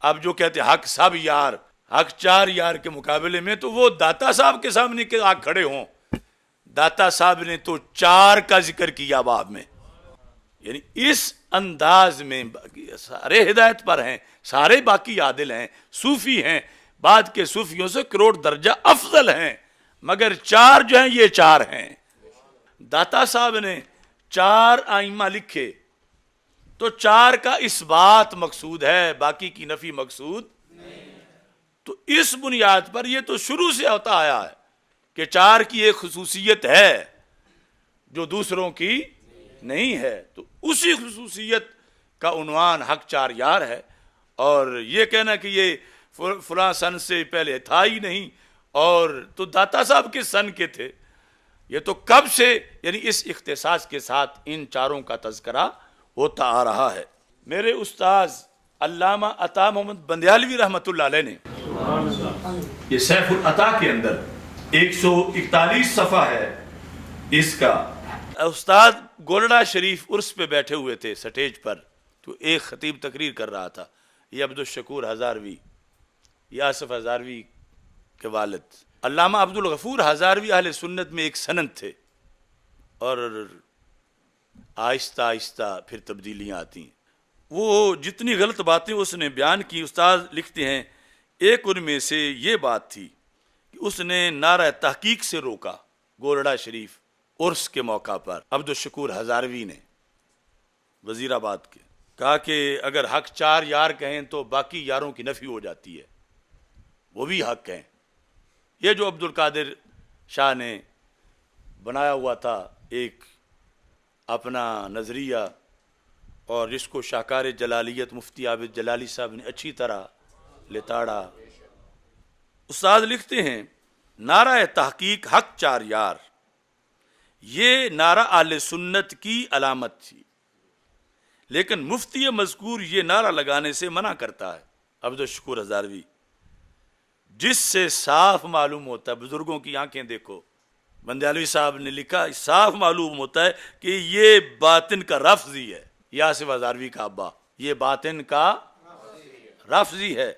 اب جو کہتے ہیں حق سب یار، حق چار یار کے مقابلے میں تو وہ داتا صاحب کے سامنے کہ آگ کھڑے ہوں، داتا صاحب نے تو چار کا ذکر کیا باب میں، یعنی اس انداز میں سارے ہدایت پر ہیں، سارے باقی عادل ہیں، صوفی ہیں، بعد کے صوفیوں سے کروڑ درجہ افضل ہیں، مگر چار جو ہیں یہ چار ہیں۔ داتا صاحب نے چار آئمہ لکھے تو چار کا اس بات مقصود ہے، باقی کی نفی مقصود نہیں۔ تو اس بنیاد پر یہ تو شروع سے ہوتا آیا ہے کہ چار کی ایک خصوصیت ہے جو دوسروں کی نہیں ہے، تو اسی خصوصیت کا عنوان حق چار یار ہے۔ اور یہ کہنا کہ یہ فلاں سن سے پہلے تھا ہی نہیں، اور تو داتا صاحب کے سن کے تھے، یہ تو کب سے یعنی اس اختصاص کے ساتھ ان چاروں کا تذکرہ ہوتا آ رہا ہے۔ میرے استاذ علامہ عطا محمد بندیالوی رحمۃ اللہ علیہ نے یہ سیف العطا کے اندر 141 صفحہ ہے اس کا، استاد گولڑا شریف عرس پہ بیٹھے ہوئے تھے سٹیج پر، تو ایک خطیب تقریر کر رہا تھا، یہ عبدالشکور ہزاروی، یہ آصف ہزاروی کے والد علامہ عبدالغفور ہزاروی اہل سنت میں ایک سند تھے، اور آہستہ آہستہ پھر تبدیلیاں آتی ہیں۔ وہ جتنی غلط باتیں اس نے بیان کی، استاد لکھتے ہیں ایک ان میں سے یہ بات تھی کہ اس نے نعرہ تحقیق سے روکا گولڑا شریف عرس کے موقع پر، عبدالشکور ہزاروی نے وزیر آباد کے، کہا کہ اگر حق چار یار کہیں تو باقی یاروں کی نفی ہو جاتی ہے، وہ بھی حق ہیں۔ یہ جو عبد القادر شاہ نے بنایا ہوا تھا ایک اپنا نظریہ، اور جس کو شاہکار جلالیت مفتی عابد جلالی صاحب نے اچھی طرح لتاڑا، استاد لکھتے ہیں نعرہ تحقیق حق چار یار، یہ نعرہ اہل سنت کی علامت تھی، لیکن مفتی مذکور یہ نعرہ لگانے سے منع کرتا ہے، عبدالشکور ہزاروی، جس سے صاف معلوم ہوتا ہے، بزرگوں کی آنکھیں دیکھو، بندیالوی صاحب نے لکھا صاف معلوم ہوتا ہے کہ یہ باطن کا رفضی ہے، یہ آصف ہزاروی کا ابا، یہ باطن کا رفضی ہے،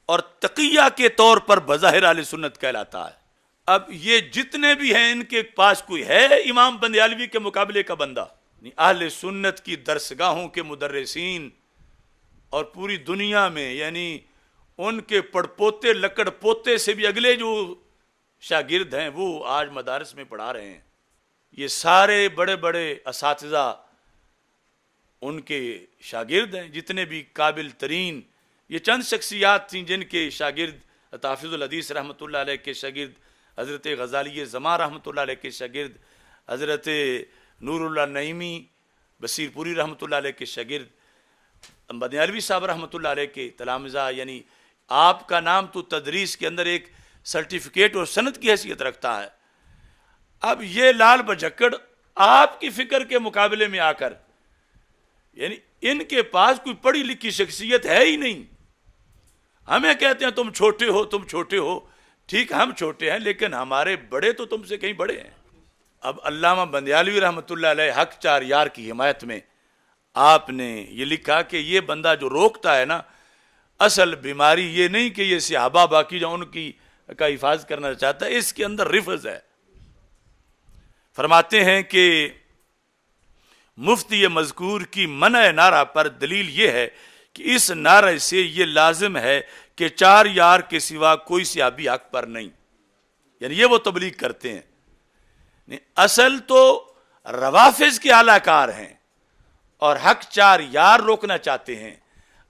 اور تقیہ کے طور پر بظاہر اہل سنت کہلاتا ہے۔ اب یہ جتنے بھی ہیں ان کے پاس کوئی ہے امام بندیالوی کے مقابلے کا بندہ؟ اہل سنت کی درسگاہوں کے مدرسین اور پوری دنیا میں، یعنی ان کے پڑپوتے لکڑ پوتے سے بھی اگلے جو شاگرد ہیں وہ آج مدارس میں پڑھا رہے ہیں، یہ سارے بڑے بڑے اساتذہ ان کے شاگرد ہیں، جتنے بھی قابل ترین، یہ چند شخصیات تھیں جن کے شاگرد تحفظ الحدیث رحمۃ اللہ علیہ کے شاگرد حضرت غزالی زمان رحمۃ اللہ علیہ کے شاگرد حضرت نور اللہ نعیمی بصیر پوری رحمۃ اللہ علیہ کے شاگرد بندیالوی صاحب رحمۃ اللہ علیہ کے تلامذہ، یعنی آپ کا نام تو تدریس کے اندر ایک سرٹیفکیٹ اور سند کی حیثیت رکھتا ہے۔ اب یہ لال بجھکڑ آپ کی فکر کے مقابلے میں آ کر، یعنی ان کے پاس کوئی پڑھی لکھی شخصیت ہے ہی نہیں، ہمیں کہتے ہیں تم چھوٹے ہو، تم چھوٹے ہو، ٹھیک ہم چھوٹے ہیں لیکن ہمارے بڑے تو تم سے کہیں بڑے ہیں۔ اب علامہ بندیالوی رحمۃ اللہ علیہ حق چار یار کی حمایت میں آپ نے یہ لکھا کہ یہ بندہ جو روکتا ہے نا، اصل بیماری یہ نہیں کہ یہ صحابہ باقی جو ان کی کا حفاظت کرنا چاہتا ہے، اس کے اندر رفض ہے۔ فرماتے ہیں کہ مفتی مذکور کی منع نعرہ پر دلیل یہ ہے کہ اس نعرے سے یہ لازم ہے کہ چار یار کے سوا کوئی صحابی حق پر نہیں، یعنی یہ وہ تبلیغ کرتے ہیں۔ اصل تو روافظ کے اعلی کار ہیں اور حق چار یار روکنا چاہتے ہیں،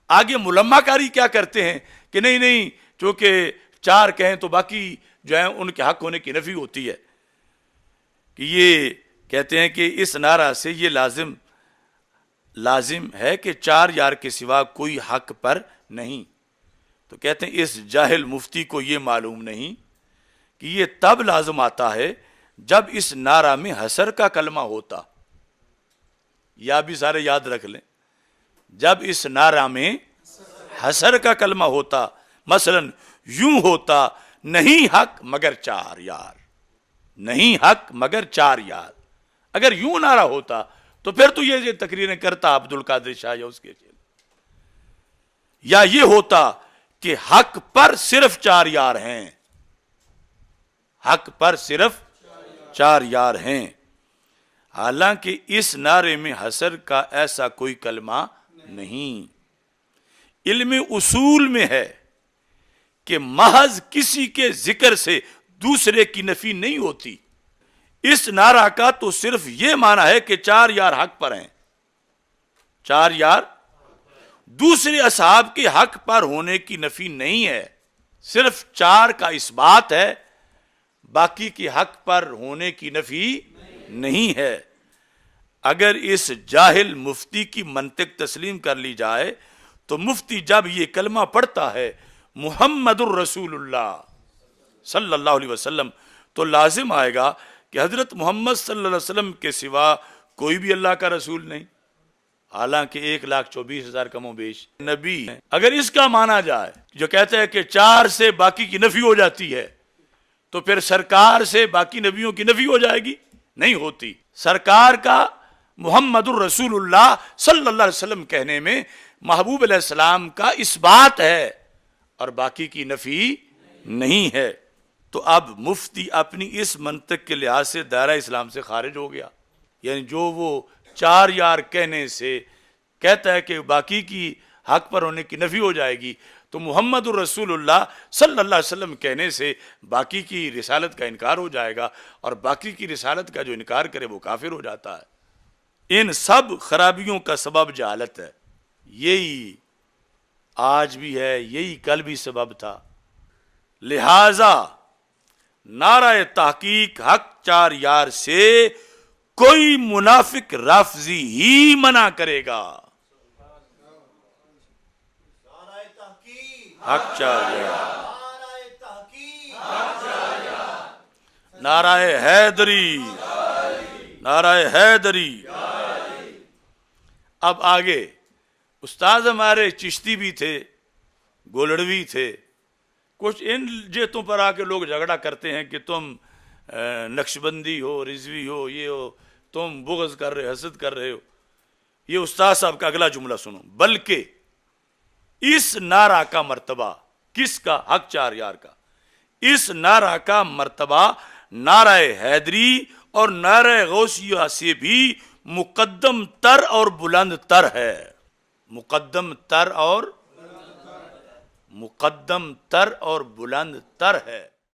آگے ملمہ کاری کیا کرتے ہیں کہ نہیں نہیں چونکہ چار کہیں تو باقی جو ہیں ان کے حق ہونے کی نفی ہوتی ہے، کہ یہ کہتے ہیں کہ اس نعرہ سے یہ لازم ہے کہ چار یار کے سوا کوئی حق پر نہیں۔ تو کہتے ہیں اس جاہل مفتی کو یہ معلوم نہیں کہ یہ تب لازم آتا ہے جب اس نعرہ میں حسر کا کلمہ ہوتا، یا بھی سارے یاد رکھ لیں، جب اس نعرہ میں حسر کا کلمہ ہوتا، مثلا یوں ہوتا نہیں حق مگر چار یار، نہیں حق مگر چار یار، اگر یوں نعرہ ہوتا تو پھر تو یہ تقریریں کرتا عبد القادر شاہ یا اس کے یا یہ ہوتا کہ حق پر صرف 4 یار ہیں، حق پر صرف 4 یار ہیں، حالانکہ اس نعرے میں حسر کا ایسا کوئی کلمہ نہیں۔ علم اصول میں ہے کہ محض کسی کے ذکر سے دوسرے کی نفی نہیں ہوتی۔ اس نعرہ کا تو صرف یہ معنی ہے کہ 4 یار حق پر ہیں، 4 یار دوسرے اصحاب کے حق پر ہونے کی نفی نہیں ہے، صرف 4 کا اثبات ہے، باقی کے حق پر ہونے کی نفی نہیں ہے۔ اگر اس جاہل مفتی کی منطق تسلیم کر لی جائے تو مفتی جب یہ کلمہ پڑھتا ہے محمد الرسول اللہ صلی اللہ علیہ وسلم تو لازم آئے گا کہ حضرت محمد صلی اللہ علیہ وسلم کے سوا کوئی بھی اللہ کا رسول نہیں، حالانکہ 1,24,000 کم و بیش نبی ہیں۔ اگر اس کا مانا جائے جو کہتا ہے کہ 4 سے باقی کی نفی ہو جاتی ہے تو پھر سرکار سے باقی نبیوں کی نفی ہو جائے گی؟ نہیں ہوتی۔ سرکار کا محمد الرسول اللہ صلی اللہ علیہ وسلم کہنے میں محبوب علیہ السلام کا اثبات ہے اور باقی کی نفی نہیں ہے۔ تو اب مفتی اپنی اس منطق کے لحاظ سے دائرہ اسلام سے خارج ہو گیا، یعنی جو وہ 4 یار کہنے سے کہتا ہے کہ باقی کی حق پر ہونے کی نفی ہو جائے گی، تو محمد الرسول اللہ صلی اللہ علیہ وسلم کہنے سے باقی کی رسالت کا انکار ہو جائے گا، اور باقی کی رسالت کا جو انکار کرے وہ کافر ہو جاتا ہے۔ ان سب خرابیوں کا سبب جہالت ہے، یہی آج بھی ہے، یہی کل بھی سبب تھا۔ لہذا نعرہ تحقیق حق 4 یار سے کوئی منافق رافضی ہی منع کرے گا۔ حق 4 یار، نعرہ حیدری، نعرہ حیدری۔ اب آگے استاد ہمارے چشتی بھی تھے، گولڑوی تھے، کچھ ان جہتوں پر آ کے لوگ جھگڑا کرتے ہیں کہ تم نقشبندی ہو، رضوی ہو، یہ ہو، تم بغض کر رہے، حسد کر رہے ہو۔ یہ استاد صاحب کا اگلا جملہ سنو، بلکہ اس نعرہ کا مرتبہ، کس کا؟ حق 4 یار کا۔ اس نعرہ کا مرتبہ نعرہ حیدری اور نعرہ غوثیہ سے بھی مقدم تر اور بلند تر ہے، مقدم تر اور بلند تر ہے۔